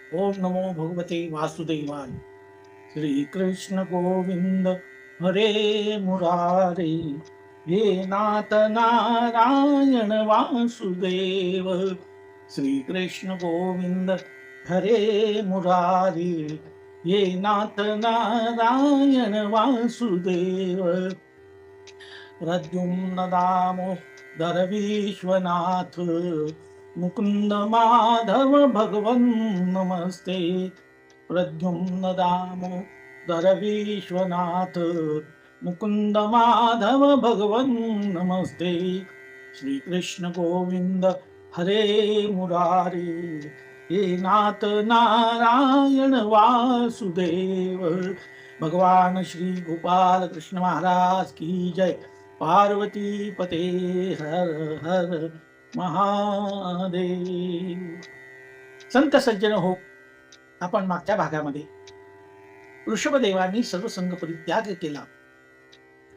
ओम नमो भगवते वासुदेवाय. श्री कृष्ण गोविंद हरे मुरारे. हे नाथ नारायण वासुदेव. श्री कृष्ण गोविंद हरे मुरारे. हे नाथ नारायण वासुदेव. प्रद्युम्न दामोदर विश्वनाथ. मुकुंद माधव भगवन् नमस्ते. प्रद्युम्न दामोदर विश्वनाथ. मुकुंद माधव भगवन् नमस्ते. श्री कृष्ण गोविंद हरे मुरारे. हे नाथ नारायण वासुदेव. भगवान श्री गोपाल कृष्ण महाराज की जय. पार्वती पते हर हर महादेव. संत सज्जन हो, आपण मागच्या भागामध्ये ऋषभदेवांनी सर्वसंग परित्याग केला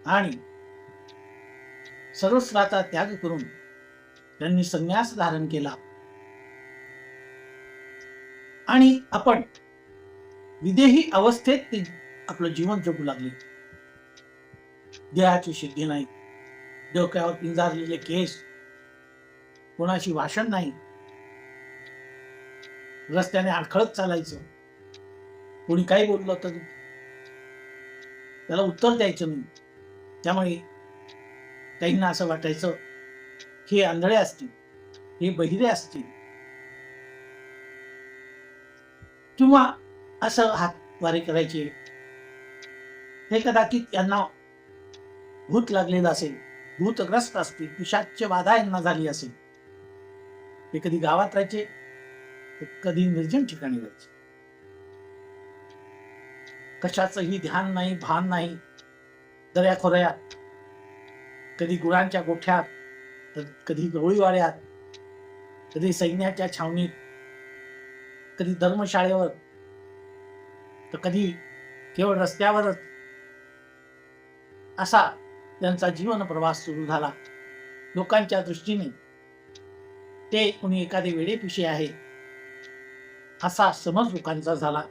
आणि सर्वस्वाचा त्याग करून त्यांनी संन्यास धारण केला आणि आपण विदेही अवस्थेत ते आपलं जीवन जगू लागले. देहाची सिद्धी नाही, डोक्यावर पिंजारलेले केस, कोणाची भाषण नाही, रस्त्याने अडखळत चालायचं, कोणी काही बोललं तर त्याला उत्तर द्यायचं नाही. त्यामुळे काहींना असं वाटायचं हे आंधळे असतील, हे बहिरे असतील, किंवा असं हात वारे करायचे. हे कदाचित यांना भूत लागलेलं असेल, भूतग्रस्त असतील, पिशाच्य बाधा यांना झाली असेल. ते कधी गावात राहायचे, कधी निर्जन ठिकाणी राहायचे. कशाचंही ध्यान नाही, भान नाही. दऱ्याखोऱ्यात, कधी गुरांच्या गोठ्यात, तर कधी गवळीवाड्यात, कधी सैन्याच्या छावणीत, कधी धर्मशाळेवर, तर कधी केवळ रस्त्यावरच. असा त्यांचा जीवन प्रवास सुरू झाला. लोकांच्या दृष्टीने ते कोणी एखादे वेडेपिशे आहे असा समज लोकांचा झाला.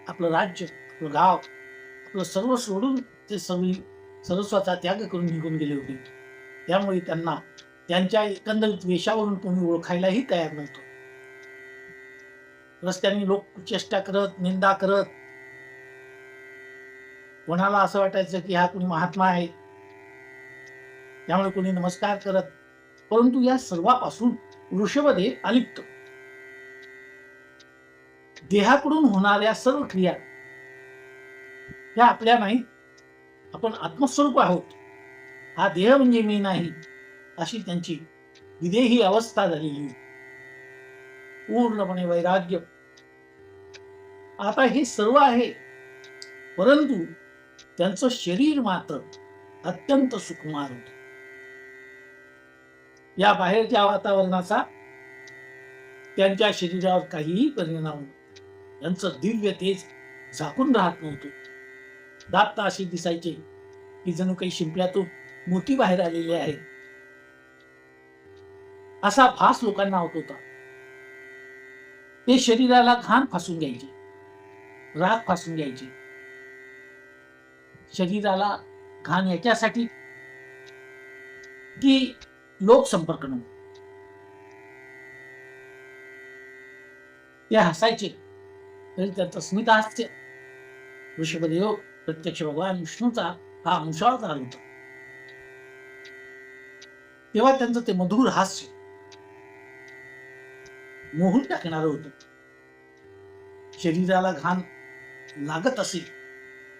आपलं राज्य, आपलं गाव, आपलं सर्व सोडून ते सर्वस्वाचा त्याग करून निघून गेले होते. त्यामुळे त्यांना त्यांच्या एकंदरीत वेशावरून कोणी ओळखायलाही तयार नव्हतं. रस्त्याने लोक चेष्टा करत, निंदा करत. कोणाला असं वाटायचं की हा कोणी महात्मा आहे, त्यामुळे कोणी नमस्कार करत. परंतु या सर्वापासून ऋषभदेव अलिप्त. देहाकडून होणाऱ्या सर्व क्रिया ह्या आपल्या नाहीत. आपण आत्मस्वरूप आहोत, हा देह म्हणजे मी नाही, अशी त्यांची विदेही अवस्था झालेली. पूर्णपणे वैराग्य. आता हे सर्व आहे, परंतु त्यांचं शरीर मात्र अत्यंत सुकुमार होत. या बाहेरच्या वातावरणाचा त्यांच्या शरीरावर काहीही परिणाम नव्हता. त्यांचं दिव्य तेज झाकून राहत नव्हतं. दात अशी दिसायचे की जणू काही शिंपल्यातून मोती बाहेर आलेले आहे, असा भास लोकांना होत होता. ते शरीराला घाण फासून घ्यायचे, राग फासून घ्यायचे. शरीराला घाण याच्यासाठी की लोकसंपर्क नव्हता. ते हसायचे तरी त्यांचं स्मितहास्य. ऋषभदेव प्रत्यक्ष भगवान विष्णूचा हा अंशावतार होता. तेव्हा त्यांचं ते मधुर हास्य मोहून टाकणारं होतं. शरीराला घाण लागत असेल,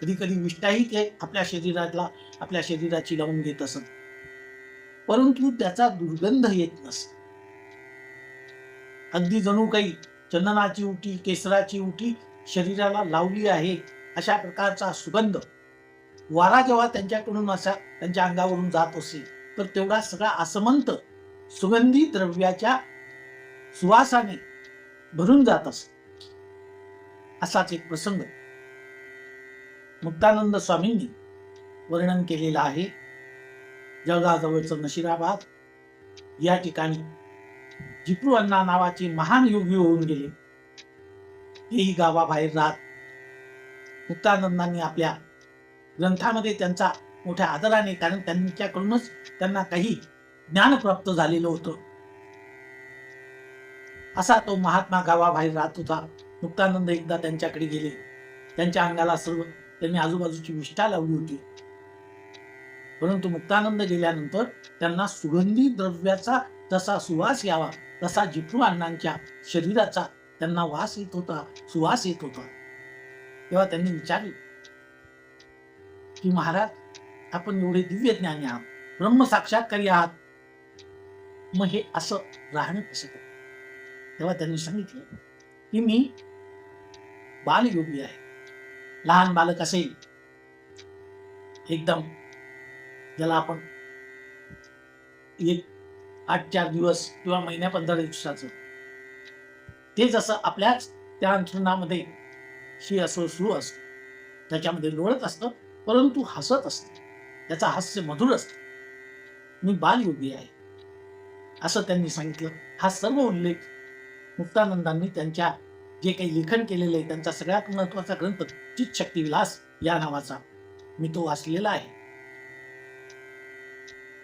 कधी कधी विष्ठाही ते आपल्या शरीराची लावून घेत असत, परंतु त्याचा दुर्गंध येत नसे. अगदी जणू काही चंदनाची उटी, केसराची उटी शरीराला लावली आहे अशा प्रकारचा सुगंध वारा जेव्हा त्यांच्याकडून असा त्यांच्या अंगावरून जात असेल, तर तेवढा सगळा आसमंत सुगंधी द्रव्याच्या सुवासाने भरून जात असे. असाच एक प्रसंग मुक्तानंद स्वामींनी वर्णन केलेला आहे. जळगावजवळचं नशिराबाद या ठिकाणी जिपू अण्णा नावाचे महान योगी होऊन गेले. तेही गावाबाहेर राहत मुक्तानंदांनी आपल्या ग्रंथामध्ये त्यांचा मोठ्या आदराने, कारण त्यांच्याकडूनच त्यांना काही ज्ञान प्राप्त झालेलं होतं, असा तो महात्मा गावाबाहेर राहत होता. मुक्तानंद एकदा त्यांच्याकडे गेले. त्यांच्या अंगाला सर्व त्यांनी आजूबाजूची विष्ठा लावली होती, परंतु मुक्तानंद गेल्यानंतर त्यांना सुगंधी द्रव्याचा जसा सुवास यावा तसा जिपू अण्णांच्या शरीराचा त्यांना वास येत होता, सुवास येत होता. तेव्हा त्यांनी विचारले की महाराज, आपण एवढे दिव्य ज्ञानी आहात, ब्रह्म साक्षात्कारी आहात, मग हे असं राहणं कसं? तेव्हा त्यांनी सांगितलं की मी बालयोगी आहे. लहान बालक असेल एकदम, ज्याला आपण 8-4 दिवस किंवा महिन्या 15 दिवसाचं, ते जसं आपल्याच त्या अंथरुणामध्ये शी असो सू असतो, त्याच्यामध्ये लोळत असतं, परंतु हसत असत, त्याचं हास्य मधुर असत. मी बालयोगी आहे असं त्यांनी सांगितलं. हा सर्व उल्लेख मुक्तानंदांनी त्यांच्या जे काही लेखन केलेलं आहे, त्यांचा सगळ्यात महत्वाचा ग्रंथ चित्शक्ती विलास या नावाचा, मी तो वाचलेला आहे.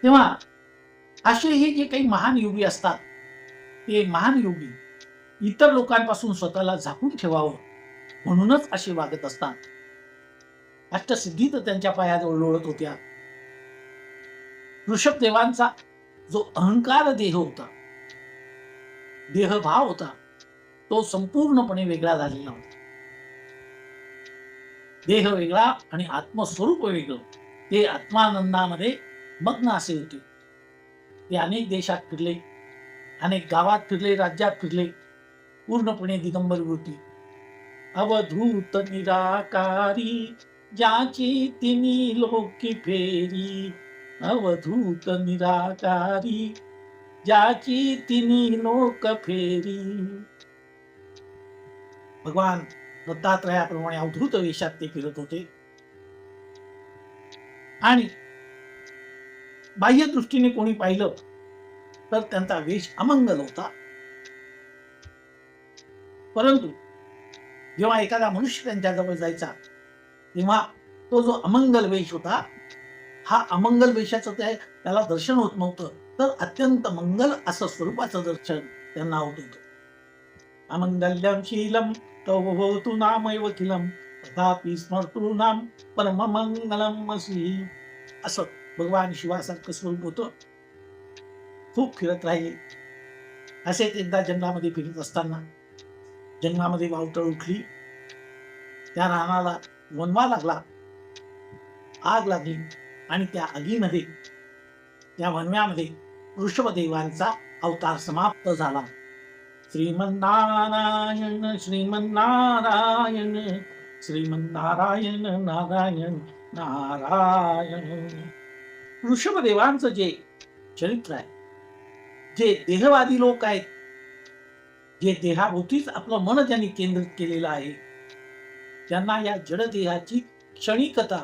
तेव्हा असे हे जे काही महान योगी असतात, ते महान योगी इतर लोकांपासून स्वतःला झाकून ठेवावं म्हणूनच असे वागत असतात. अष्टसिद्धी तर त्यांच्या पायाजवळ लोळत होत्या. ऋषभदेवांचा जो अहंकार देह होता, देहभाव होता, तो संपूर्णपणे वेगळा झालेला होता. देह वेगळा आणि आत्मस्वरूप वेगळं. ते आत्मानंदामध्ये मग्न असे होते. ते अनेक देशात फिरले, अनेक गावात फिरले, राज्यात फिरले, पूर्णपणे दिगंबर वृत्ती. अवधूत निराकारी ज्याची तिनी लोकी फेरी, अवधूत निराकारी ज्याची तिनी लोक फेरी. भगवान दत्तात्रयाप्रमाणे अवधूत वेशात ते फिरत होते आणि बाह्य दृष्टीने कोणी पाहिलं तर त्यांचा वेश अमंगल होता, परंतु जेव्हा एखादा मनुष्य त्यांच्या जवळ जायचा तेव्हा तो जो अमंगल वेश होता, हा अमंगल वेशाचं त्याला दर्शन होत नव्हतं, तर अत्यंत मंगल असं स्वरूपाचं दर्शन त्यांना होत होतं. अमंगल्यम शीलम तवतु नामैव किलम तथापि स्मर्तु नाम परम मंगलम असि. असं भगवान शिवासारखं स्वरूप होतं. खूप फिरत राहिले. असेच एकदा जंगलामध्ये फिरत असताना जंगलामध्ये वावटळ उठली. त्या रानाला वनवा लागला, आग लागली आणि त्या आगीमध्ये, त्या वनव्यामध्ये ऋषभदेवांचा अवतार समाप्त झाला. श्रीमन्नारायण श्रीमन्नारायण श्रीमन्नारायण नारायण नारायण. ऋषभदेवांचं जे चरित्र आहे, जे देहवादी लोक आहेत, जे देहाभोवतीच आपलं मन ज्यांनी केंद्रित केलेलं आहे, त्यांना या जडदेहाची क्षणिकता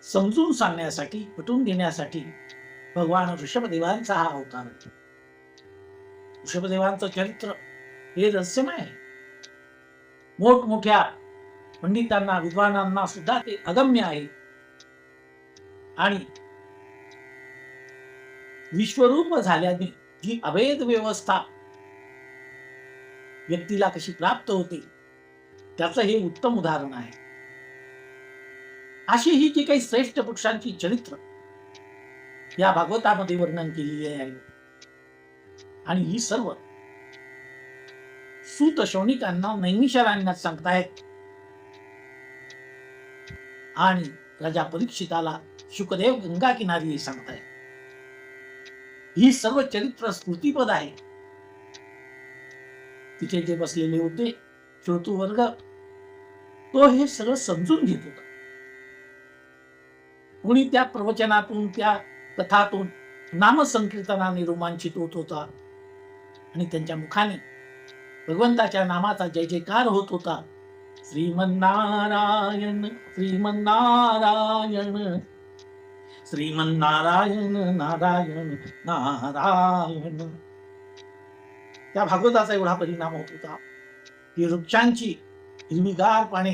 समजून सांगण्यासाठी, पटवून देण्यासाठी भगवान ऋषभदेवांचा हा अवतार आहे. ऋषभदेवांचं चरित्र हे रहस्यमय आहे. मोठमोठ्या पंडितांना, विद्वानांना सुद्धा ते अगम्य आहे. आणि विश्वरूप झाल्याने जी अभेद व्यवस्था व्यक्तीला कशी प्राप्त होते, त्याचं हे उत्तम उदाहरण आहे. अशी ही जी काही श्रेष्ठ पुरुषांची चरित्र या भागवतामध्ये वर्णन केलेली आहे, आणि ही सर्व सूत शौनिकांना, नैमिषारण्यात सांगतायत, आणि राजा परीक्षिताला शुकदेव गंगा किनारी सांगतायत. ही सर्व चरित्र स्मृतिपद आहे. तिथे जे बसलेले होते श्रोतृवर्ग, तो हे सगळं समजून घेत होता. कुणी त्या प्रवचनातून, त्या कथातून नामसंकीर्तनाने रोमांचित होत होता, आणि त्यांच्या मुखाने भगवंताच्या नामाचा जय जयकार होत होता. श्रीमन्नारायण श्रीमन्नारायण श्रीमन्नारायण नारायण नारायण. त्या भागवताचा एवढा परिणाम होत होता की वृक्षांची हिरवीगार पाने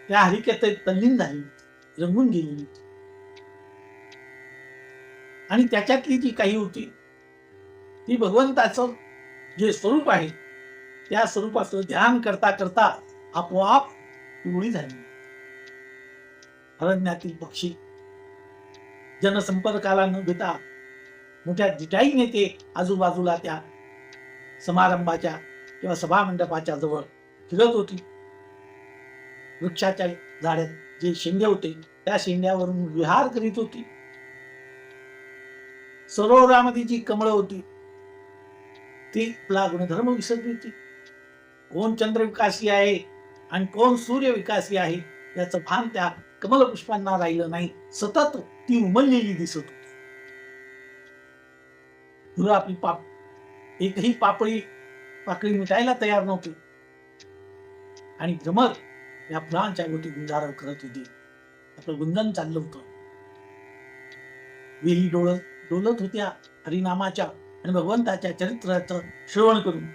त्या हरिकथेत तल्लीन झाली, रंगून गेली. आणि त्याच्यातली जी काही होती ती भगवंताचं जे स्वरूप आहे त्या स्वरूपाचं ध्यान करता करता आपोआप पिवळी झाली. अरण्यातील पक्षी जनसंपर्काला न घेता मोठ्या जिटाईने ते आजूबाजूला त्या समारंभाच्या किंवा सभा मंडपाच्या जवळ फिरत होती. वृक्षाच्या झाडात जे शेंडे होते त्या शेंड्यावरून विहार करीत होती. सरोवरामध्ये जी कमळ होती ती आपला गुणधर्म विसरली होती. कोण चंद्र विकासी आहे आणि कोण सूर्य विकासी आहे याचं भान त्या कमल पुष्पांना राहिलं नाही. सतत ती उमललेली दिसत होती. फुलं आपली एकही पाकळी मिटायला तयार नव्हती आणि भ्रमर या फुलांच्या गोटी गुंजारण करत होती. आपलं गुंजन चाललं होतं. वेली डोलत होत्या हरिनामाच्या आणि भगवंताच्या चरित्राचं श्रवण करून.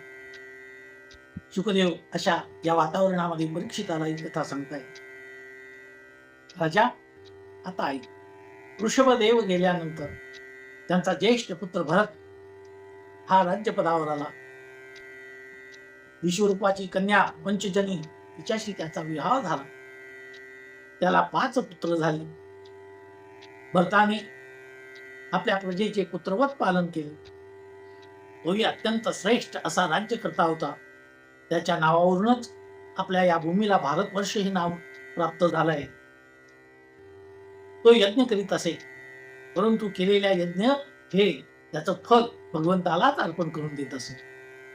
शुकदेव अशा या वातावरणामध्ये परीक्षिताला ही कथा सांगताय. राजा आता आई ऋषभदेव गेल्यानंतर त्यांचा ज्येष्ठ पुत्र भरत हा राज्यपदावर आला. विश्वरूपाची कन्या पंचजनी तिच्याशी त्याचा विवाह झाला. त्याला 5 पुत्र झाले. भरताने आपल्या प्रजेचे पुत्रवत पालन केले. तोही अत्यंत श्रेष्ठ असा राज्यकर्ता होता. त्याच्या नावावरूनच आपल्या या भूमीला भारतवर्ष हे नाव प्राप्त झालंय. तो यज्ञ करीत असे, परंतु केलेल्या यज्ञ हे त्याचं फल भगवंतालाच अर्पण करून देत असे.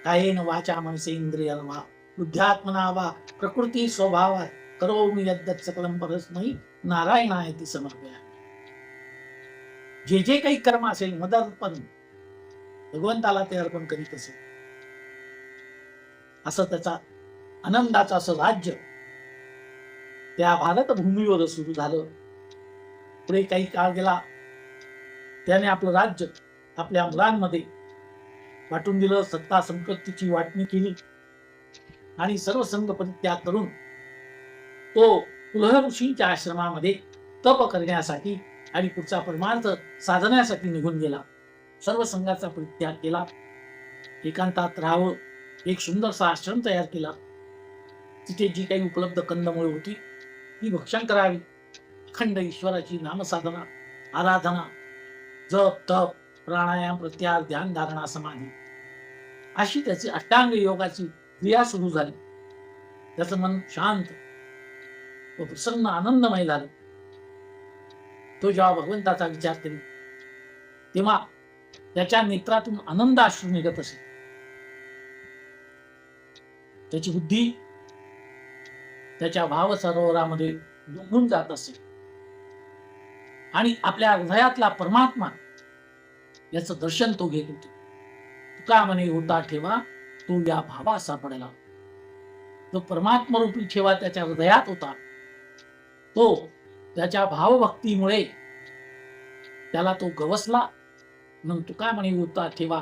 कायेन वाचा मनसे इंद्रियर्वा बुद्ध्यात्मना वा प्रकृती स्वभावात करोमि यद्यत् सकलं परस्मै नारायणायति समर्पयामि. जे काही कर्म असेल मदर्पण भगवंताला ते अर्पण करीत असे. असं त्याचा आनंदाचं असं राज्य त्या भारत भूमीवर सुरू झालं. पुढे काही काळ गेला. त्याने आपलं राज्य आपल्या मुलांमध्ये वाटून दिलं. सत्ता संपत्तीची वाटणी केली आणि सर्व संघ परित्याग करून तो पुलह ऋषींच्या आश्रमामध्ये तप करण्यासाठी आणि पुढचा परमार्थ साधण्यासाठी निघून गेला. सर्व संघाचा परित्याग केला. एकांतात राहावं, एक सुंदरसा आश्रम तयार केला. तिथे जी काही उपलब्ध कंदमुळे होती ती भक्षण करावी. अखंड ईश्वराची नामसाधना, आराधना, जप तप प्राणायाम प्रत्याहार ध्यान धारणा समाधी अशी त्याची अष्टांग योगाची क्रिया सुरू झाली. त्याचं मन शांत व प्रसन्न आनंदमय झालं. तो जेव्हा भगवंताचा विचार करी तेव्हा त्याच्या नेत्रातून आनंद अश्रू निघत असे. त्याची बुद्धी त्याच्या भाव सरोवरामध्ये डुंबून जात असे आणि आपल्या हृदयातला परमात्मा याचं दर्शन तो घेत होते. तुका म्हणे होता ठेवा तो या भावा सापडला. तो परमात्मरूपी ठेवा त्याच्या हृदयात होता. तो त्याच्या भावभक्तीमुळे त्याला तो गवसला. मग तुका म्हणे होता ठेवा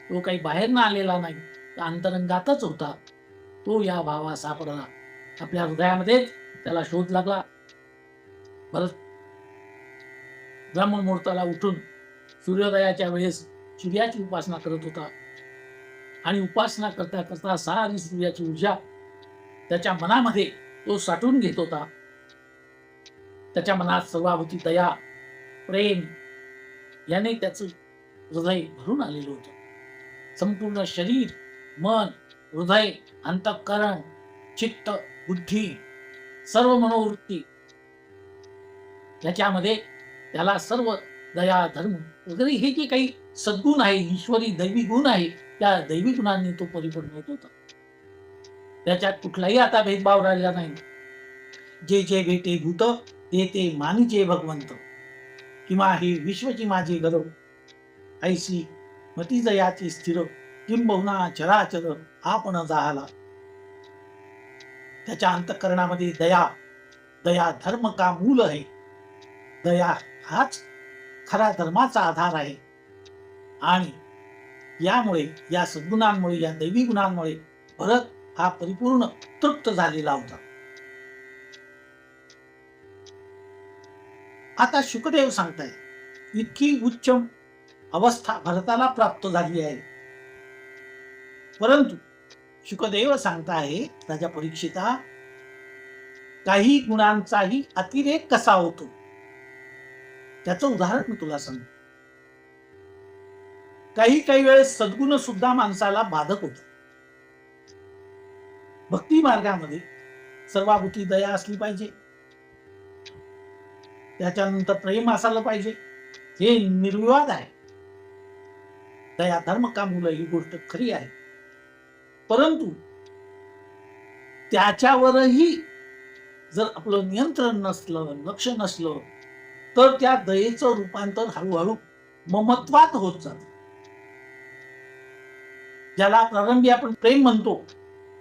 तो काही बाहेर न आलेला नाही, तर अंतरंगातच होता. तो या भावा सापडला. आपल्या हृदयामध्ये त्याला शोध लागला. परत ब्राह्ममुहूर्ताला उठून सूर्योदयाच्या वेळेस सूर्याची उपासना करत होता आणि उपासना करता करता सारी सूर्याची ऊर्जा त्याच्या मनामध्ये तो साठवून घेत होता. त्याच्या मनात सर्वाभूती दया प्रेम याने त्याचं हृदय भरून आलेलं होतं. संपूर्ण शरीर मन हृदय अंतःकरण चित्त बुद्धी सर्व मनोवृत्ती याच्यामध्ये त्याला सर्व दया धर्म वगैरे हे जे काही सद्गुण आहे, ईश्वरी दैवी गुण आहे, त्या दैवी गुणांनी तो परिपूर्ण होत होता. त्याच्यात कुठलाही आता भेदभाव राहिला नाही. जे जे भेटे भूत ते ते मानिचे भगवंत किंवा ही विश्वची माझी गरव ऐसी मती जयाची स्थिर किंबहुना चराचर आपण जाहला. त्याच्या अंतःकरणामध्ये दया दया धर्म का मूल आहे. दया हाच खरा धर्माचा आधार आहे आणि यामुळे, या सद्गुणांमुळे, या दैवी गुणांमुळे भरत हा परिपूर्ण तृप्त झालेला होता. आता शुकदेव सांगताय, इतकी उच्च अवस्था भरताला प्राप्त झाली आहे. परंतु शुकदेव सांगताय, राजा परीक्षिता, काही गुणांचाही अतिरेक कसा होतो त्याचं उदाहरण मी तुला सांगतो. काही काही वेळेस सद्गुण सुद्धा माणसाला बाधक होत. भक्ती मार्गामध्ये सर्वाभूती दया असली पाहिजे, त्याच्यानंतर प्रेम असायला पाहिजे, हे निर्विवाद आहे. दया धर्म का मूल ही गोष्ट खरी आहे. परंतु त्याच्यावरही जर आपलं नियंत्रण नसलं, लक्ष नसलं, तर त्या दयेचं रूपांतर हळूहळू ममत्वात होत जात. ज्याला प्रारंभी आपण प्रेम म्हणतो,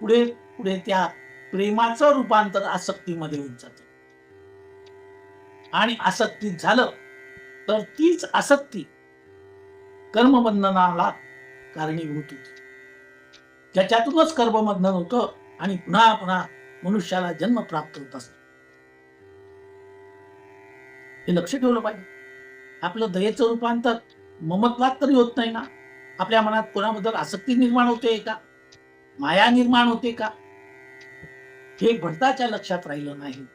पुढे पुढे त्या प्रेमाचं रूपांतर आसक्तीमध्ये होत जात. आणि आसक्तीत झालं तर तीच आसक्ती कर्मबंधनाला कारणीभूत होती. ज्याच्यातूनच कर्मबंधन होतं आणि पुन्हा पुन्हा मनुष्याला जन्म प्राप्त होत असतो. हे लक्ष ठेवलं पाहिजे. आपलं दयेचं रूपांतर ममत्वात तरी होत नाही ना. आपल्या मनात कोणाबद्दल आसक्ती निर्माण होते का, माया निर्माण होते का, हे भरताच्या लक्षात राहिलं नाही.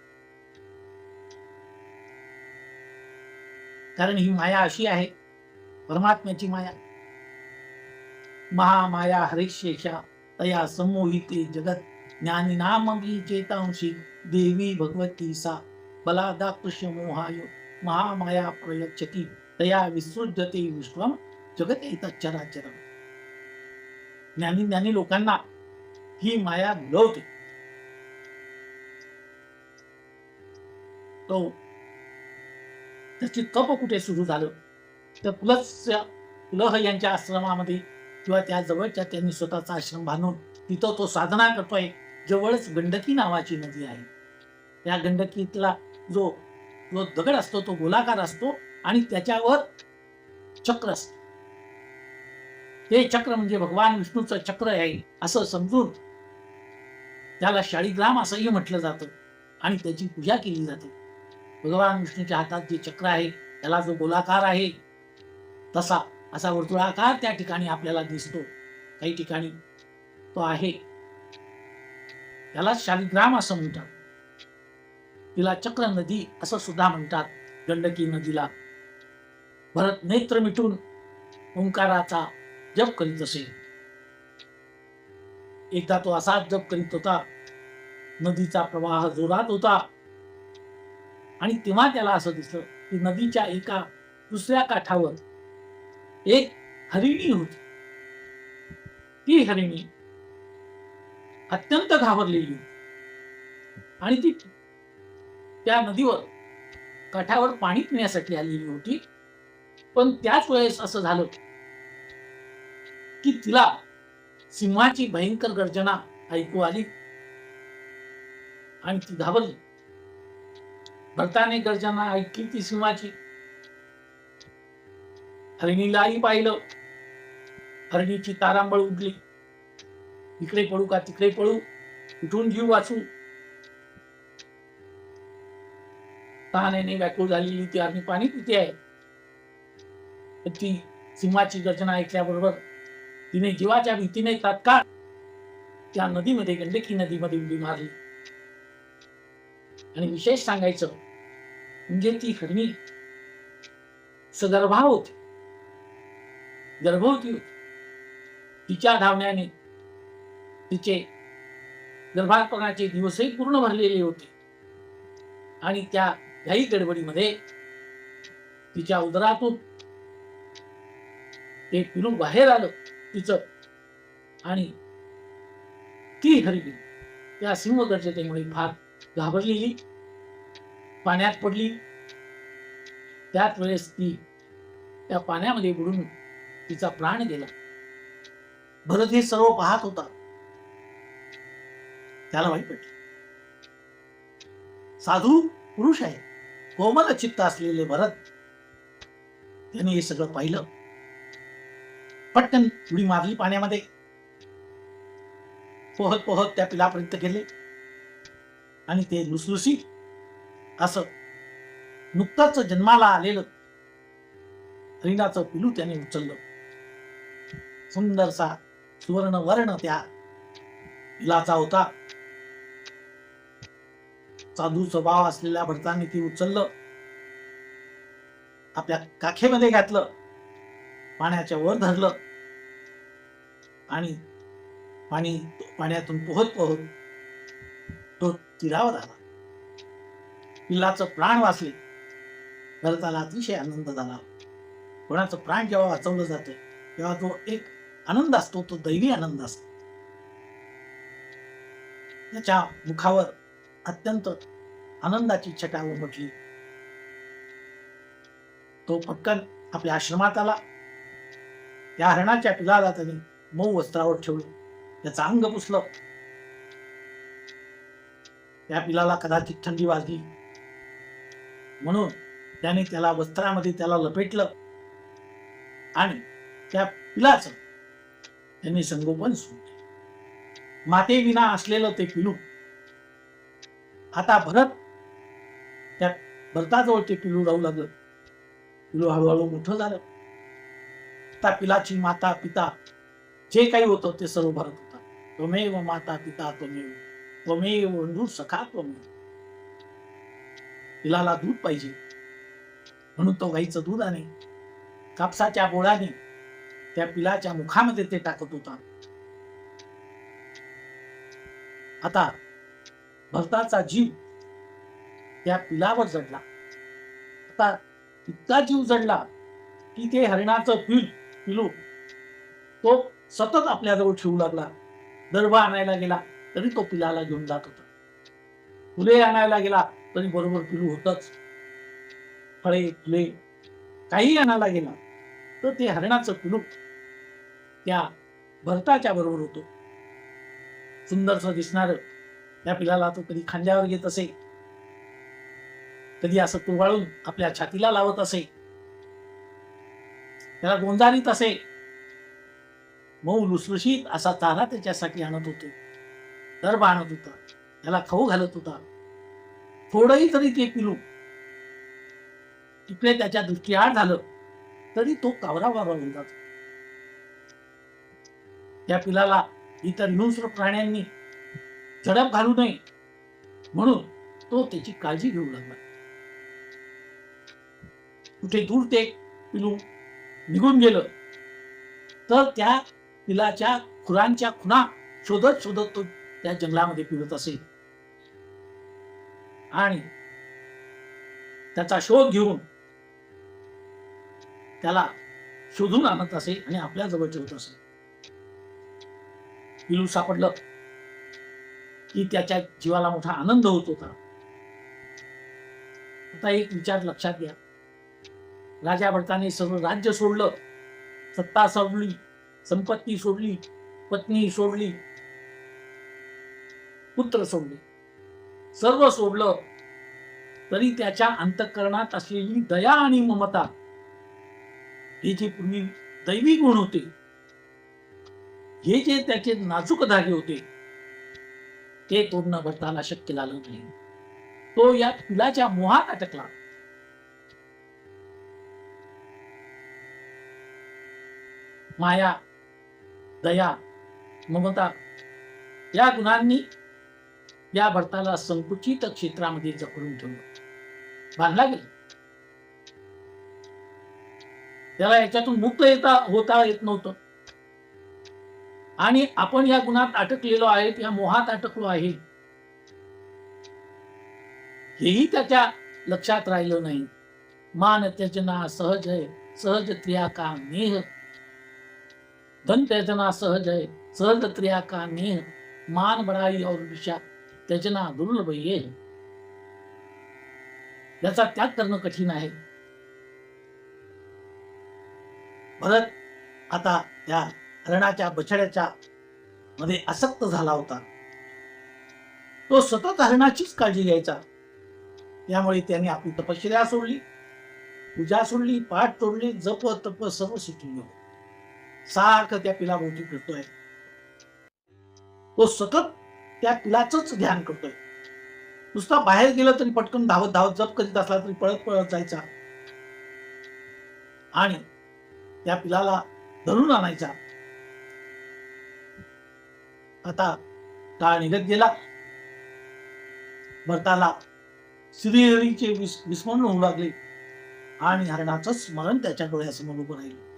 कारण ही माया अशी आहे, परमात्म्याची माया. महामाया हरिशेषा तया संमोहिते जगत, ज्ञानी नामगी चेतांशी देवी भगवती सा, बलादाकृष्य मोहाय महामाया प्रयच्छति, तया विसृज्यते विश्वम जगते तच्चराचरम. ज्ञानी ज्ञानी लोकांना ही माया भुलवते. तो त्याची तप कुठे सुरू झालं तर पुलह यांच्या आश्रमामध्ये किंवा त्या जवळच्या त्यांनी स्वतःचा आश्रम बांधून तिथं तो साधना करतोय. जवळच गंडकी नावाची नदी आहे. त्या गंडकीतला जो जो दगड असतो तो गोलाकार असतो आणि त्याच्यावर चक्र असतं. हे चक्र म्हणजे भगवान विष्णूचं चक्र आहे असं समजून त्याला शाळीग्राम असंही म्हटलं जातं आणि त्याची पूजा केली जाते. भगवान विष्णूच्या हातात जे चक्र आहे त्याला जो गोलाकार आहे तसा असा वर्तुळाकार त्या ठिकाणी आपल्याला दिसतो. काही ठिकाणी तो आहे, त्याला शालिग्राम असं म्हणतात. तिला चक्र नदी असं सुद्धा म्हणतात. गंडकी नदीला भरत नेत्र मिटून ओंकाराचा जप करीत असे. एकदा तो असाच जप करीत होता. नदीचा प्रवाह जोरात होता आणि तेव्हा त्याला असं दिसलं की नदीच्या एका दुसऱ्या काठावर एक हरिणी होती. ती हरिणी अत्यंत घाबरलेली होती आणि ती त्या नदीवर काठावर पाणी पिण्यासाठी आलेली होती. पण त्याच वेळेस असं झालं की तिला सिंहाची भयंकर गर्जना ऐकू आली आणि ती घाबरली. भरताने गर्जना ऐकली ती सिंहाची. हरिणीलाही पाहिलं. हरिणीची तारांबळ उडली. इकडे पळू का तिकडे पळू, कुठून जीव वाचू. तहानेने व्याकुळ झालेली ती हरिणी पाणी पिते आहे. ती सिंहाची गर्जना ऐकल्याबरोबर तिने जीवाच्या भीतीने तात्काळ त्या नदीमध्ये, गंडकी नदीमध्ये उडी मारली. आणि विशेष सांगायचं म्हणजे ती हरिणी सगर्भा होती, गर्भवती होती. तिच्या धावण्याने तिचे गर्भारपणाचे दिवसही पूर्ण भरलेले होते आणि त्या घाई गडबडीमध्ये तिच्या उदरातून ते पिलू बाहेर आलं तिचं. आणि ती हरिणी त्या सिंहगर्जनेमुळे फार घाबरलेली पाण्यात पडली. त्याच वेळेस ती त्या पाण्यामध्ये बुडून तिचा प्राण गेला. भरत हे सर्व पाहत होता. त्याला वाईट वाटलं. साधू पुरुष आहे, कोमल चित्त असलेले भरत, त्यांनी हे सगळं पाहिलं पटकन उडी मारली पाण्यामध्ये, पोहत पोहत त्या पिलापर्यंत गेले आणि ते लुसलुसीत असं नुकतंच जन्माला आलेलं हरिणाचं पिलू त्याने उचललं. सुंदरसा सुवर्ण वर्ण त्या पिलाचा होता. साधू स्वभाव असलेल्या भरताने ती उचललं, आपल्या काखेमध्ये घातलं, पाण्याच्या वर धरलं आणि पाण्यातून पोहत पोहत तो तीरावर आला. पिल्लाचं प्राण वाचले. भरताला अतिशय आनंद झाला. कोणाचं प्राण जेव्हा वाचवलं जातं तेव्हा तो एक आनंद असतो, तो दैवी आनंद असतो. त्याच्या मुखावर अत्यंत आनंदाची छटा उमटली. तो पटकन आपल्या आश्रमात आला. त्या हरणाच्या पिलाला त्याने मऊ वस्त्रावर ठेवलं, त्याचं अंग पुसलं. त्या पिलाला कदाचित थंडी वाजली म्हणून त्याने त्याला वस्त्रामध्ये त्याला लपेटलं आणि त्या पिलाचं त्यांनी संगोपन सुरू केलं. माते विना असलेलं ते पिलू आता त्या भरताजवळ ते पिलू राहू लागलं. पिलू हळूहळू मोठं झालं. त्या पिलाची माता पिता जे काही होतं ते सर्व भरत होता. त्वमेव माता पिता त्वमेव, त्वमेव बंधू सखा त्वमेव. पिलाला दूध पाहिजे म्हणून तो गाईचं दूध आणि कापसाच्या बोळाने त्या पिलाच्या मुखामध्ये ते टाकत होता. आता भरताचा जीव त्या पिलावर जडला. आता इतका जीव जडला की ते हरिणाचं पिलू तो सतत आपल्याजवळ ठेवू लागला. दर्भ आणायला गेला तरी तो पिलाला घेऊन जात होता. फुले आणायला गेला तरी बरोबर पिलू होतच. फळे फुले काही आणायला गेला तर ते हरणाचं पिलू त्या भरताच्या बरोबर होतो. सुंदरसं दिसणार त्या पिलाला तो कधी खांद्यावर घेत असे, कधी असं कुरवाळून आपल्या छातीला लावत असे, त्याला गोंजारीत असे. मऊ लुसलुशीत असा चारा त्याच्यासाठी आणत होते, दर्भ आणत होता, त्याला खाऊ घालत होता. थोडंही तरी ते पिलू तिकडे त्याच्या दृष्टीआड झालं तरी तो कावरावारा होऊन जातो. त्या पिलाला इतर हिंस्र प्राण्यांनी झडप घालू नये म्हणून तो त्याची काळजी घेऊ लागला. कुठे दूर ते पिलू निघून गेलं तर त्या पिलाच्या खुरांच्या खुणा शोधत शोधत तो त्या जंगलामध्ये फिरत असे आणि त्याचा शोध घेऊन त्याला शोधून आणत असे आणि आपल्या जवळ ठेवत असे. पिलू सापडलं की त्याच्या जीवाला मोठा आनंद होत होता. आता एक विचार लक्षात घ्या. राजा भरताने सर्व राज्य सोडलं, सत्ता सोडली, संपत्ती सोडली, पत्नी सोडली, पुत्र सोडले, सर्व सोडलं तरी त्याच्या अंतःकरणात असलेली दया आणि ममता हे जे पूर्वी दैवी गुण होते, हे जे त्याचे नाजूक धागे होते ते तोडणं भरताला शक्य झालं नाही. तो या पिलाच्या मोहात अटकला. माया, दया, ममता या गुणांनी या भरताला संकुचित क्षेत्रामध्ये जखडून ठेवलं, बांधला गेला. त्याला याच्यातून मुक्त होता येत नव्हतं. आणि आपण या गुणात अटकलेलो आहे, या मोहात अटकलो आहे, हेही त्याच्या लक्षात राहिलं नाही. मान त्यजना सहज है, सहज त्रिया का नेह. धन त्यजना सहज है, सहज त्रिया का नेह. मान बड़ाई और विषा त्यजना दुर्लभ ये. याचा त्याग करणं कठीण आहे. भरत आता त्या हरणाच्या बछड्याच्या मध्ये आसक्त झाला होता. तो सतत हरणाचीच काळजी घ्यायचा. त्यामुळे त्याने आपली तपश्चर्या सोडली, पूजा सोडली, पाठ तोडली, जप तप सर्व सुटून गेलं. सारखं त्या पिलाभोवती फिरतोय. तो सतत त्या पिलाचंच ध्यान करतोय. नुसता बाहेर गेलं तरी पटकन धावत धावत जप करीत असला तरी पळत पळत जायचा आणि त्या पिलाला धरून आणायचा. आता काळ निघत गेला. भरताला श्रीहरीचे विस्मरण होऊ लागले आणि हरणाचं स्मरण त्याच्या डोळ्यासमोर उभं राहिलं.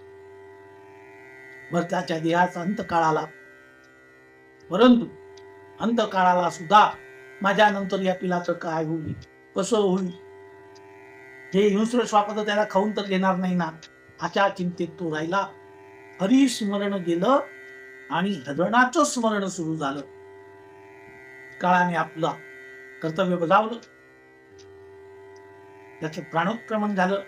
भरताच्या देहाचा अंतकाळ आला. परंतु अंतकाळाला सुद्धा माझ्या नंतर या पिलाचं काय होईल, कसं होईल, हे हिंस्र श्वापद त्याला खाऊन तर घेणार नाही ना, अशा चिंतेत तो राहिला. हरी स्मरण गेलं आणि हरणाचं स्मरण सुरू झालं. काळाने आपलं कर्तव्य बजावलं. त्याचं प्राणोत्क्रमण झालं.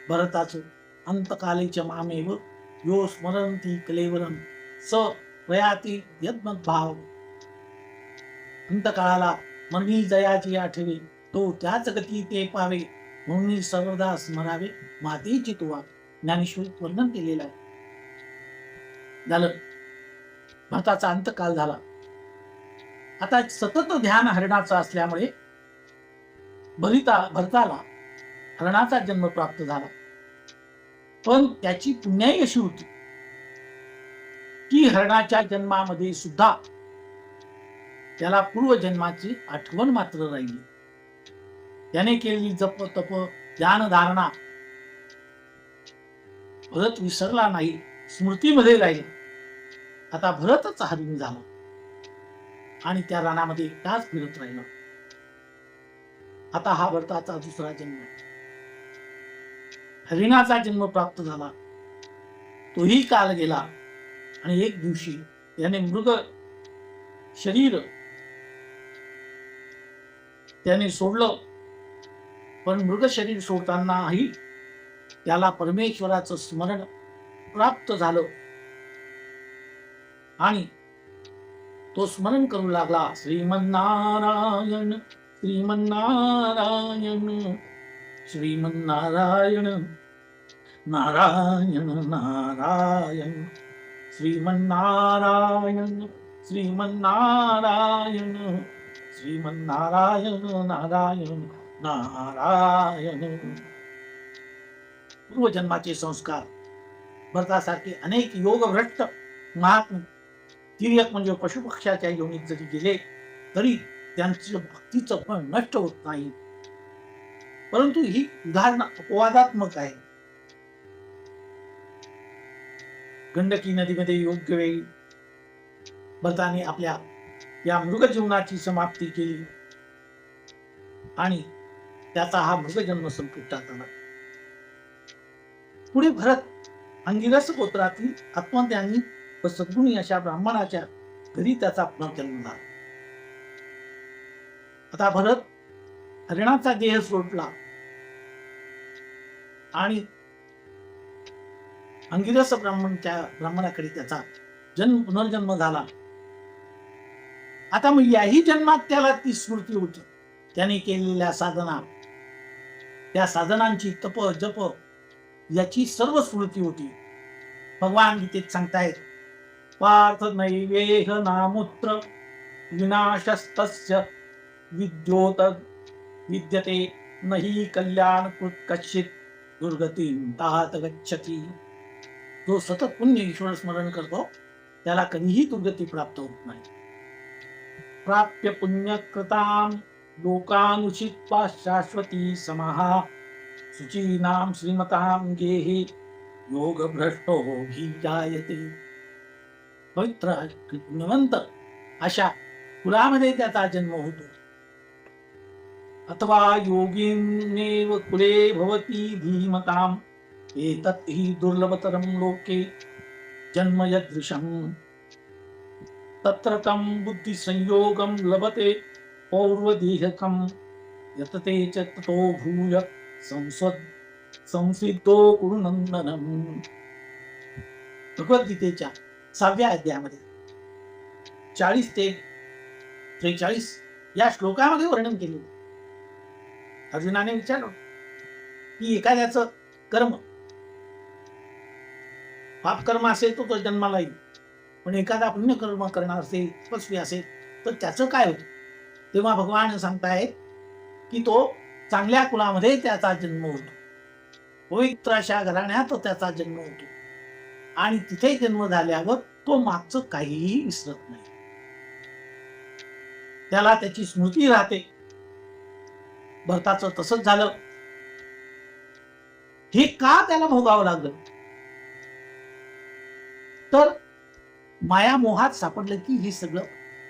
भरताचं अंतकालेच मामेव यो स्मरणती कलेवरम स वयाती यद्मद्भाव. अंतकाळाला मनी जयाची आठवे, तो त्याच गती ते पावे, म्हणून सर्वदा स्मरावे मातेची तुवा. ज्ञानेश्वरी वर्णन केलेलं आहे. झालं, भरताचा अंतकाल झाला. आता सतत ध्यान हरणाचं असल्यामुळे भरताला हरणाचा जन्म प्राप्त झाला. पण त्याची पुण्याई अशी होती की हरणाच्या जन्मामध्ये सुद्धा त्याला पूर्वजन्माची आठवण मात्र राहिली. त्याने केलेली जप तप ध्यान धारणा भरत विसरला नाही, स्मृतीमध्ये राहिला. आता भरतच हरिण झाला आणि त्या रानामध्ये एकटाच फिरत राहिला. आता हा भरताचा दुसरा जन्म. हरिणाचा जन्म प्राप्त झाला. तोही काल गेला आणि एक दिवशी त्याने मृग शरीर त्याने सोडलं. पण मृग शरीर सोडतानाही त्याला परमेश्वराचं स्मरण प्राप्त झालं आणि तो स्मरण करू लागला. श्रीमन्नारायण श्रीमन्नारायण श्रीमन्नारायण नारायण नारायण श्रीमन्नारायण श्रीमन्नारायण श्रीमन्नारायण नारायण नारायण. पूर्वजन्माचे संस्कार भरतासारखे अनेक योगभ्रष्ट महात्मा तिर्यक म्हणजे पशुपक्षाच्या योनीत जरी गेले तरी त्यांचं भक्तीचं फळ नष्ट होत नाही. परंतु ही उदाहरण अपवादात्मक आहे. गंडकी नदीमध्ये योग्य वेळी भरताने आपल्या या मृग जीवनाची समाप्ती केली आणि त्याचा हा मृगजन्म संपुष्टात आला. पुढे भरत अंगिरस गोत्रातील आत्मज्ञानी व सद्गुणी अशा ब्राह्मणाच्या घरी त्याचा पुनर्जन्म झाला. आता भरत हरिणाचा देह सोडला आणि अंगिरस ब्राह्मणाकडे त्याचा पुनर्जन्म झाला. आता मग याही जन्मात त्याला ती स्मृती होती. त्याने केलेल्या साधना, त्या साधनांची तप जप याची सर्व स्मृती होती. भगवान गीतेत सांगतायत, पार्थ नैवेह नामुत्र विनाशस्तस्य विद्योत विद्यते नहि कल्याण कश्चित दुर्गतीं तात गच्छति. जो सतत पुण्य ईश्वर स्मरण करतो त्याला कधीही दुर्गती प्राप्त होत नाही. प्राप्य पुण्यकृतां लोकानुचित्वा शाश्वती समाहा शुचीनां श्रीमतां गेहि योग भ्रष्टो जायते. पवित्र पुण्यवंत अशा कुलामध्ये त्याचा जन्म होतो. अथवा योगिनेव कुले भवती धीमताम् एतत् हि दुर्लभतरं लोके जन्म यदृशम्. तत्र तं बुद्धि संयोगं लभते पौर्वदेहकं यतते च ततो भूय संसिद्धो कुरुनंदनम्. भगवद्गीतेच्या 6व्या अध्यायामध्ये 40 ते 43 या श्लोकामध्ये वर्णन केले. अर्जुनाने विचारलं की एखाद्याचं कर्म पापकर्म असेल तो जन्माला येईल, पण एखादा पुण्यकर्म करणार असेल, तपस्वी असेल तर त्याचं काय होतं? तेव्हा भगवान सांगतायत की तो चांगल्या कुळामध्ये त्याचा जन्म होतो, पवित्र अशा घराण्यात त्याचा जन्म होतो, आणि तिथे जन्म झाल्यावर तो मागचं काहीही विसरत नाही, त्याला त्याची स्मृती राहते. भरताचं तसंच झालं. हे का त्याला भोगावं लागलं? तर माया मोहात सापडलं की हे सगळं,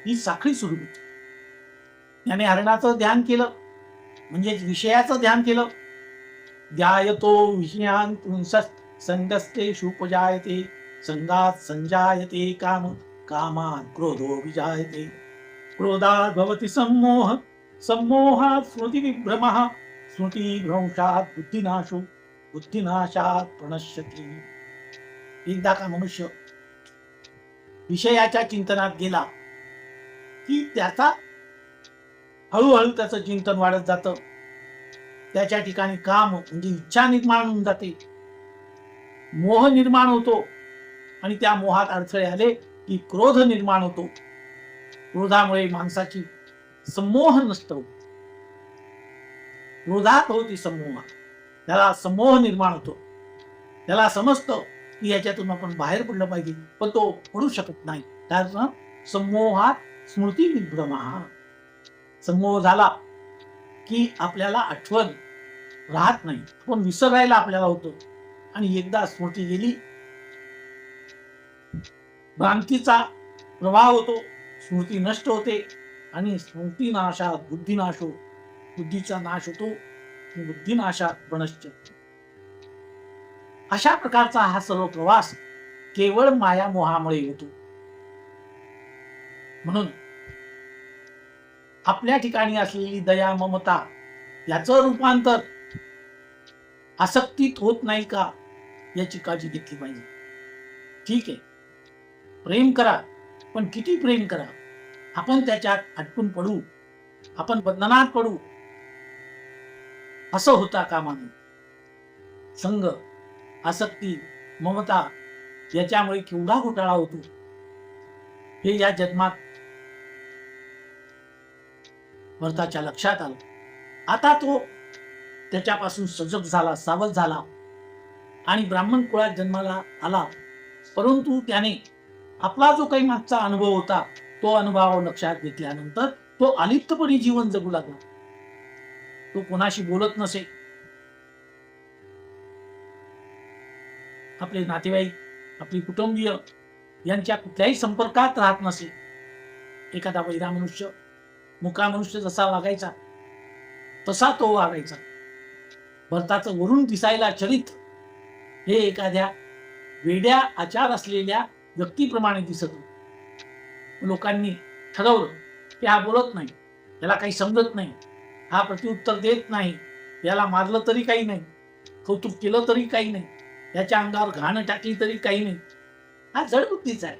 ही साखळी सुरू होती. त्याने हरणाचं ध्यान केलं, म्हणजे विषयाचं ध्यान केलं. ध्यायतो विषयान पुंसः संगस्तेषु उपजायते, संगात संजायते काम, कामात् क्रोधो विजायते, क्रोधात् भवति सम्मोह, सम्मोहात् स्मृति विभ्रमः, स्मृति भ्रंशात् बुद्धिनाशो, बुद्धिनाशात् प्रणश्यति. एकदा का मनुष्य विषयाच्या चिंतनात गेला की त्याचा हळूहळू त्याचं चिंतन वाढत जातं. त्याच्या ठिकाणी काम म्हणजे इच्छा निर्माण होऊन जाते, मोह निर्माण होतो, आणि त्या मोहात अडथळे आले की क्रोध निर्माण होतो. क्रोधामुळे माणसाची संमोह नष्ट होतो. क्रोधात होती संमोह, त्याला संमोह निर्माण होतो. त्याला समजतं की याच्यातून आपण बाहेर पडलं पाहिजे, पण तो पडू शकत नाही. कारण संमोहात स्मृती विभ्रमः, संमोह झाला की आपल्याला आठवण राहत नाही, पण विसरायला आपल्याला होतं. आणि एकदा स्मृती गेली, भ्रांतीचा प्रवाह होतो, स्मृती नष्ट होते, आणि स्मृती नाशात बुद्धिनाशो, बुद्धीचा नाश होतो, बुद्धिनाशात प्रणश्य. अशा प्रकारचा हा सर्व प्रवास केवळ माया मोहामुळे होतो. म्हणून आपल्या ठिकाणी असलेली दया ममता याचं रूपांतर आसक्तीत होत नाही का, याची काळजी घेतली पाहिजे. ठीक आहे, प्रेम करा, पण किती प्रेम करा, आपण त्याच्यात अटकून पडू, आपण बंधनात पडू, असं होता कामा नये. संग, आसक्ती, ममता याच्यामुळे केवढा घोटाळा होतो हे या जन्मात भरताच्या लक्षात आलं. आता तो त्याच्यापासून सजग झाला, सावध झाला, आणि ब्राह्मण कुळात जन्माला आला. परंतु त्याने आपला जो काही मागचा अनुभव होता तो अनुभव लक्षात घेतल्यानंतर तो अलिप्तपणे जीवन जगू लागला. तो कोणाशी बोलत नसे, आपले नातेवाईक, आपली कुटुंबीय यांच्या कुठल्याही संपर्कात राहत नसे. एखादा वैरा मनुष्य, मुका मनुष्य जसा वागायचा तसा तो वागायचा. भरताचं वरून दिसायला चरित्र हे एखाद्या वेड्या आचार असलेल्या व्यक्तीप्रमाणे दिसत होतं. लोकांनी ठरवलं की हा बोलत नाही, याला काही समजत नाही, हा प्रत्युत्तर देत नाही, याला मारलं तरी काही नाही, कौतुक केलं तरी काही नाही, याच्या अंगावर घाण टाकली तरी काही नाही, हा जड बुद्धीचा आहे,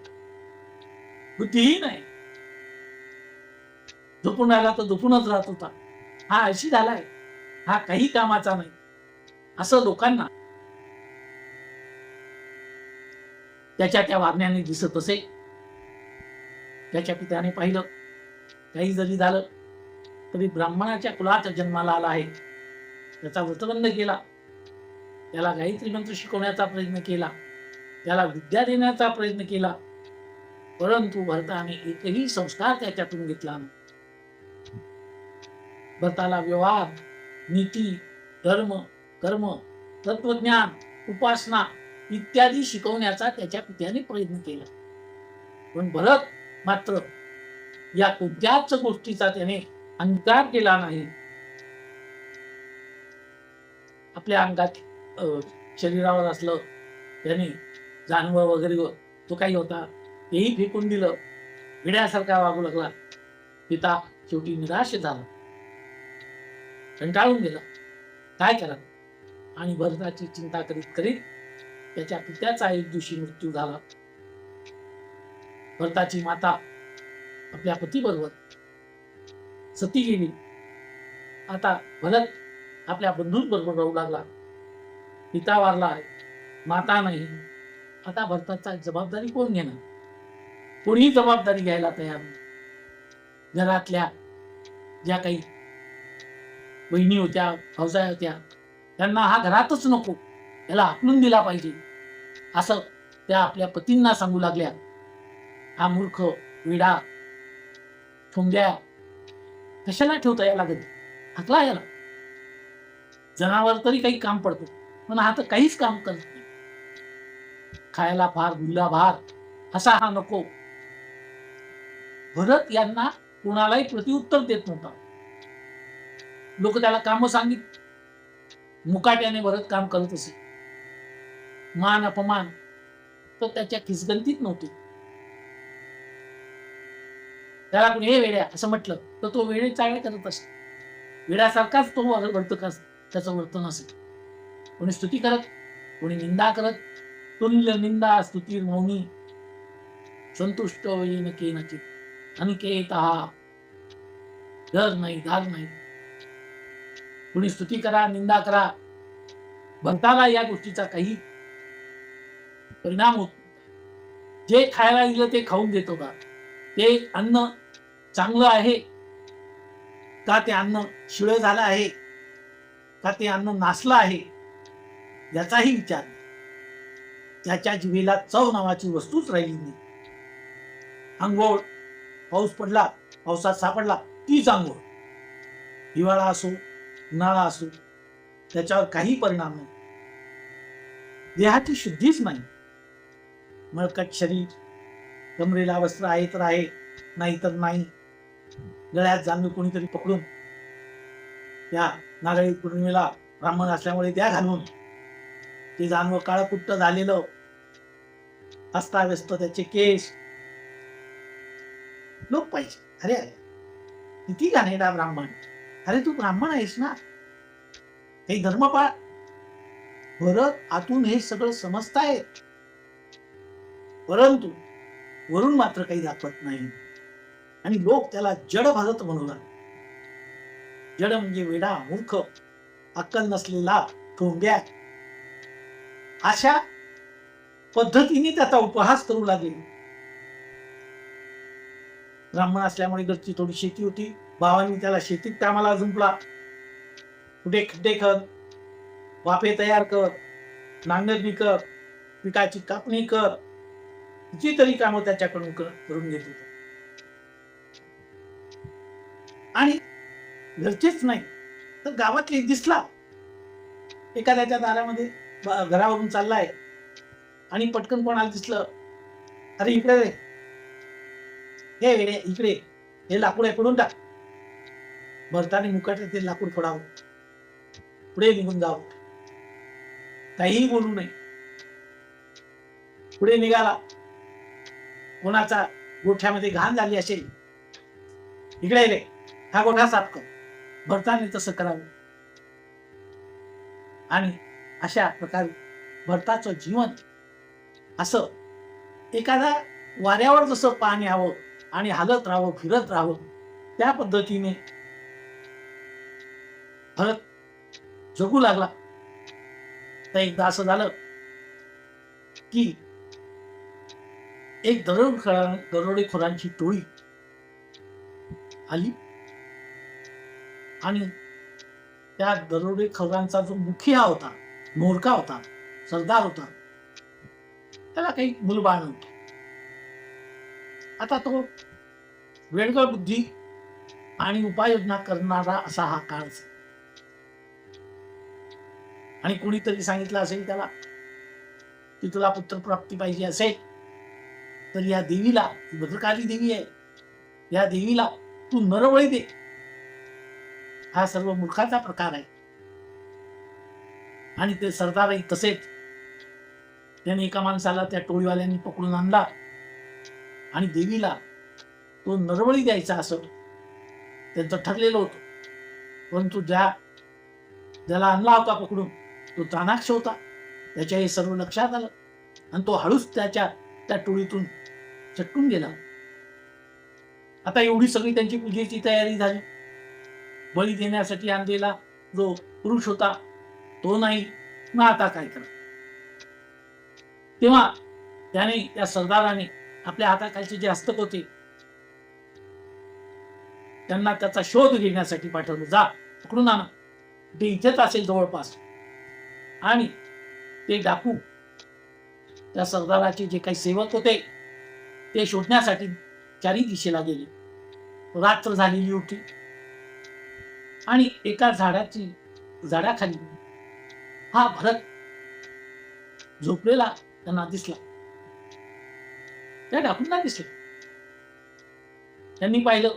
बुद्धिहीन आहे, झोपून राहिला तर झोपूनच राहत होता, हा अशी झालाय, हा काही कामाचा नाही, असं लोकांना त्याच्या त्या वागण्याने दिसत असे. त्याच्या पित्याने पाहिलं, काही जरी झालं तरी ब्राह्मणाच्या कुलात जन्माला आला आहे, त्याचा व्रतबंध केला, त्याला गायत्री मंत्र शिकवण्याचा प्रयत्न केला, त्याला विद्या देण्याचा प्रयत्न केला, परंतु भरताने एकही संस्कार त्याच्यातून घेतला नाही. भरताला व्यवहार, नीती, धर्म, कर्म, तत्वज्ञान, उपासना इत्यादी शिकवण्याचा त्याच्या पित्याने प्रयत्न केला, पण भरत मात्र या कोणत्याच गोष्टीचा त्याने अंगीकार केला नाही. आपल्या अंगात शरीरावर असलं त्याने जानवं वगैरे तो काही होता तेही फेकून दिलं, विड्यासारखा वागू लागला. पिता शेवटी निराश झाला, कंटाळून गेला, काय करा. आणि भरताची चिंता करीत करीत त्याच्या पित्याचा एक दिवशी मृत्यू झाला. भरताची माता आपल्या पतीबरोबर सती गेली. आता भरत आपल्या बंधूंबरोबर राहू लागला. पिता वारला आहे, माता नाही, आता भरताचा जबाबदारी कोण घेणार? कोणी जबाबदारी घ्यायला तयार नाही. घरातल्या ज्या काही बहिणी होत्या, भावजाया होत्या, त्यांना हा घरातच नको, याला हाकलून दिला पाहिजे, असं त्या आपल्या पतींना सांगू लागल्या. हा मूर्ख, वेडा, ठोंब्या कशाला ठेवता याला घरी? हाकला याला. जनावर तरी काही काम पडतो, पण हा तर काहीच काम करत नाही. खायला फार, गुल्ला भार, असा हा नको. भरत यांना कोणालाही प्रतिउत्तर देत नव्हता. लोक त्याला काम सांगित, मुकाट्याने भरत काम करत असे. मान अपमान तर त्याच्या खिसगंतीत नव्हते. त्याला कोणी हे वेड्या असं म्हटलं तर तो वेळे चाळे करत असे. वेड्यासारखाच तो वर्तक त्याचं वर्तन असे. कोणी स्तुती करत, कोणी निंदा करत. तुल्य निंदा स्तुती मौनी संतुष्ट येईन केनचित अनिकेतः. डर नाही, धार नाही. कोणी स्तुती करा, निंदा करा, भरताला या गोष्टीचा काही परिणाम होत नव्हता. जे खायला दिलं ते खाऊन देत होता. ते अन्न चांगलं आहे का, ते अन्न शिळं झालं आहे का, ते अन्न नासलं आहे, याचाही विचार नाही. त्याच्या जिभेला चव नावाची वस्तूच राहिली नाही. अंघोळ, पाऊस पडला, पावसात सापडला तीच अंघोळ. हिवाळा असो, उन्हाळा असो, त्याच्यावर काही परिणाम नाही. देहाची शुद्धीच नाही. मळकट शरीर, कमरेला वस्त्र आहे तर आहे, नाही तर नाही. गळ्यात जानवे कोणीतरी पकडून, त्या नारळी पौर्णिमेला ब्राह्मण असल्यामुळे त्या घालून, ते जानवं काळकुट्ट झालेलं, अस्ताव्यस्त त्याचे केस. लोक पाहिजे. अरे अरे किती घाणेरडा ब्राह्मण. अरे तू ब्राह्मण आहेस ना, काही धर्म पाळ. भरत आतून हे सगळं समजताय, परंतु वरून मात्र काही दाखवत नाही. आणि लोक त्याला जड भरत म्हणू लागले. जड म्हणजे वेडा, मूर्ख, अक्कल नसलेला, ठोंब्या, अशा पद्धतीने त्याचा उपहास करू लागले. ब्राह्मण असल्यामुळे घरची थोडी शेती होती. भावांनी त्याला शेतीत कामाला जुंपला. कुठे खड्डे कर, वाफे तयार कर, नांगरणी कर, पिकाची कापणी कर, कितीतरी कामं त्याच्याकडून करून घेत होते. आणि घरचेच नाही तर गावातले दिसला, एखाद्याच्या दारामध्ये घरावरून चाललाय आणि पटकन कोणाला दिसलं, अरे इकडे रे, हे वेडे इकडे, हे लाकूड आहे, पडून टाक. भरताने मुकाटे ते लाकूड फोडावं, पुढे निघून जावं, काहीही बोलू नये. पुढे निघाला. कोणाचा गोठ्यामध्ये घाण झाली असेल, इकडे रे, हा गोठा साफ कर. भरताने तसं करावं. आणि अशा प्रकारे भरताचं जीवन असं एखादा वाऱ्यावर जसं पाणी हवं आणि हालत राहावं, फिरत राहावं, त्या पद्धतीने भरत जगू लागला. तर एकदा असं झालं की एक दरोडेखोरांची टोळी आली आणि त्या दरोडेखोरांचा जो मुखिया होता, मोरका होता, सरदार होता, त्याला काही मुलबाळ नव्हतं. आता तो वेडगळ बुद्धी आणि उपाययोजना करणारा असा हा काळ. आणि कोणीतरी सांगितलं असेल त्याला की तुला पुत्रप्राप्ती पाहिजे असेल तर या देवीला, भद्रकाली देवी आहे, या देवीला तू नरबळी दे. हा सर्व मूर्खाचा प्रकार आहे. आणि ते सरदारही तसेच. त्याने एका माणसाला त्या टोळीवाल्यांनी पकडून आणला आणि देवीला तो नरबळी द्यायचा असं त्यांचं ठरलेलं होतं. परंतु ज्याला आणला होता पकडून तो चाणाक्ष होता. त्याच्या हे सर्व लक्षात आलं आणि तो हळूच त्या टोळीतून चटकून गेला. आता एवढी सगळी त्यांची पूजेची तयारी झाली. बळी देण्यासाठी आणलेला जो पुरुष होता तो नाही. मग आता काय करा. तेव्हा त्याने त्या सरदाराने आपल्या हाताखालचे जे हस्तक होते त्यांना त्याचा शोध घेण्यासाठी पाठवलं. जा पकडून आणा, ते इथेच असेल जवळपास. आणि ते डाकू त्या सरदाराचे जे काही सेवक होते ते शोधण्यासाठी चारी दिशेला गेले. रात्र झालेली होती आणि एका झाडाखाली हा भरत झोपलेला त्यांना दिसला. त्या डाकूंना दिसले. त्यांनी पाहिलं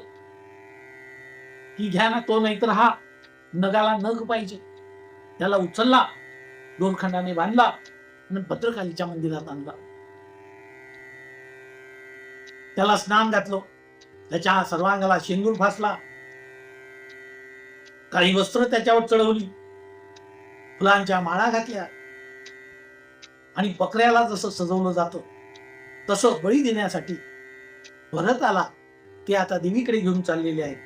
की घ्या ना तो, नाहीतर हा नगाला नग पाहिजे. त्याला उचलला, दोरखंडाने बांधला आणि भद्रकालीच्या मंदिरात आणला. त्याला स्नान घातलं, त्याच्या सर्वांगाला शेंदूर फासला, काही वस्त्र त्याच्यावर चढवली, फुलांच्या माळा घातल्या आणि बकऱ्याला जसं सजवलं जातं तसं बळी देण्यासाठी भरताला ते आता देवीकडे घेऊन चाललेले आहेत.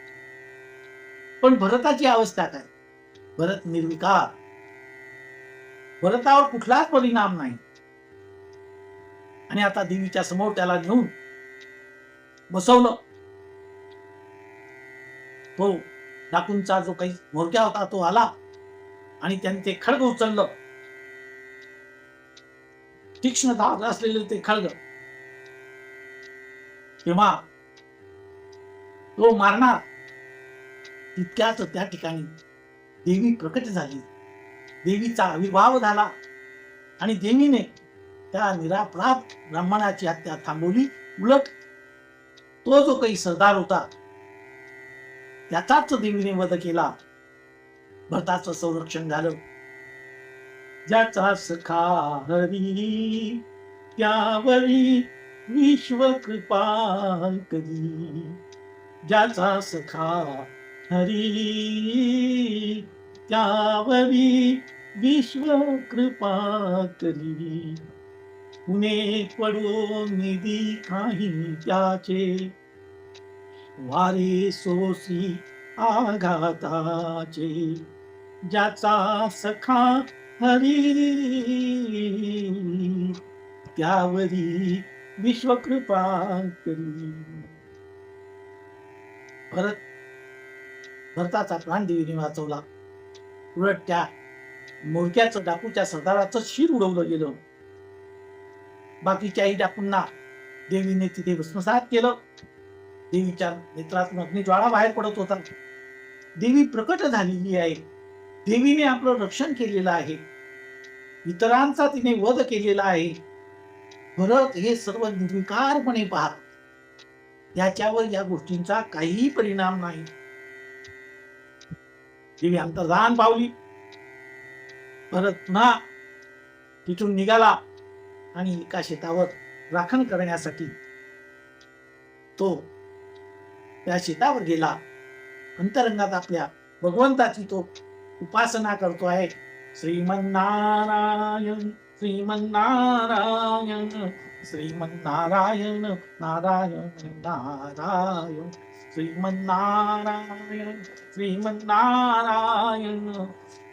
पण भरताची अवस्था काय? भरत निर्विकार, भरतावर कुठलाच परिणाम नाही. आणि आता देवीच्या समोर त्याला घेऊन बसवलं. तो डाकूंचा जो काही म्होरक्या होता तो आला आणि त्याने ते खड्ग उचललं, तीक्ष्ण धार असलेले ते खड्ग. तेव्हा तो मारणार तितक्याच त्या ठिकाणी देवी प्रकट झाली. देवीचा आविर्भाव झाला आणि देवीने त्या निरापराध ब्राह्मणाची हत्या थांबवली. उलट तो जो काही सरदार होता त्याचाच देवीने वध केला. भरताचं संरक्षण झालं. ज्याचा सखा हरी त्यावरी विश्व कृपा करी. ज्याचा सखा हरी त्यावरी विश्व कृपा करी. कुणे पडो निधी काही त्याचे वारे सोसी आघाताचे. ज्याचा सखा हरी त्यावरी विश्वकृपा करी. भरताचा प्राण देवीने वाचवला. उलट त्या मोरक्याचं, डाकूच्या सरदाराचं शिर उडवलं गेलं. बाकीच्याही डाकूंना देवीने तिथे भस्मसात केलं. देवीच्या नेत्रातून अग्निज्वाळा बाहेर पडत होता. देवी प्रकट झालेली आहे. देवीने आपलं रक्षण केलेलं आहे. इतरांचा तिने वध केलेला आहे. भरत हे सर्व निर्विकारपणे पाहत. त्याच्यावर या गोष्टींचा काहीही परिणाम नाही. देवी अंतर्धान पावली. भरत पुन्हा तिथून निघाला आणि एका शेतावर राखण करण्यासाठी तो त्या शेतावर गेला. अंतरंगात आपल्या भगवंताची तो उपासना करतो आहे. श्रीमन्नारायण श्रीमन्नारायण श्रीमन्नारायण नारायण नारायण श्रीमन्नारायण श्रीमन्नारायण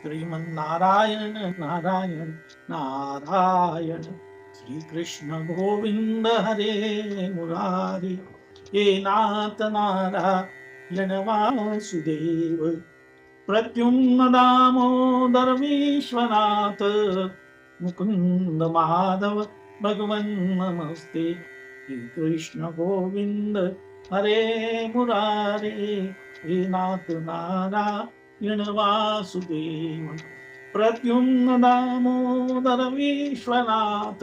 श्रीमन्नारायण नारायण नारायण. श्रीकृष्ण गोविंद हरे मुरारी हे नाथ नारायण वासुदेव. प्रद्युम्न दामोदर विश्वनाथ मुकुंद माधव भगवन नमस्ते. श्रीकृष्ण गोविंद हरे मुरारे हे नाथ नारायण वासुदेव. प्रद्युम्न दामोदर विश्वनाथ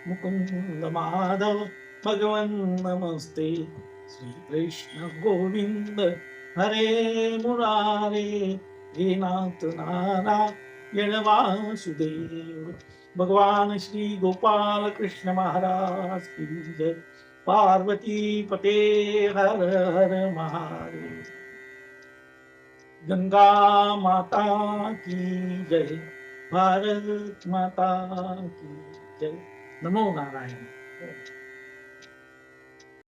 मुकुंद माधव भगवन नमस्ते. श्रीकृष्ण गोविंद हरे मुरारे हे नाथ नारायण वासुदेव. भगवान श्री गोपाल कृष्ण महाराज की जय. पार्वती पते हर हर महादेव. गंगा माता की जय. भारत माता की जय. नमो नारायण.